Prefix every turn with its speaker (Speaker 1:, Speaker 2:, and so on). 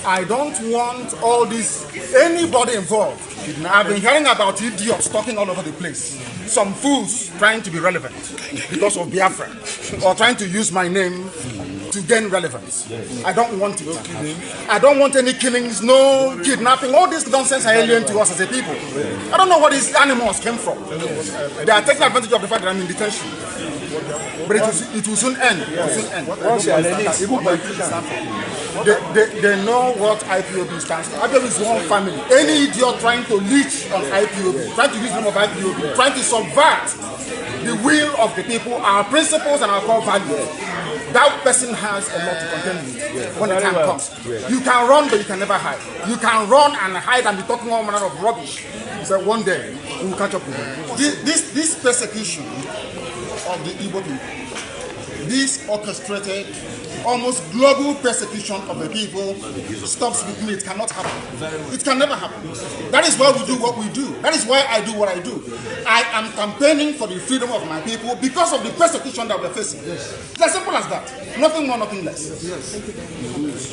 Speaker 1: I don't want all this, anybody involved. I've been hearing about idiots talking all over the place. Some fools trying to be relevant because of Biafra, or trying to use my name to gain relevance. I don't want it. I don't want any killings, no kidnapping. All this nonsense are alien to us as a people. I don't know where these animals came from. They are taking advantage of the fact that I'm in detention. But it will soon end. They know what IPOB stands for. IPOB is one family. Any idiot trying to leech on IPOB, trying to use the name of IPOB, trying to subvert the will of the people, our principles and our core values, that person has a lot to contend with when the time comes. You can run, but you can never hide. You can run and hide and be talking all manner of rubbish. So one day, we will catch up with you. This persecution of the Igbo people, this orchestrated, almost global persecution of the people stops with me. It cannot happen. It can never happen. That is why we do what we do. That is why I do what I do. I am campaigning for the freedom of my people because of the persecution that we're facing. It's as simple as that. Nothing more, nothing less.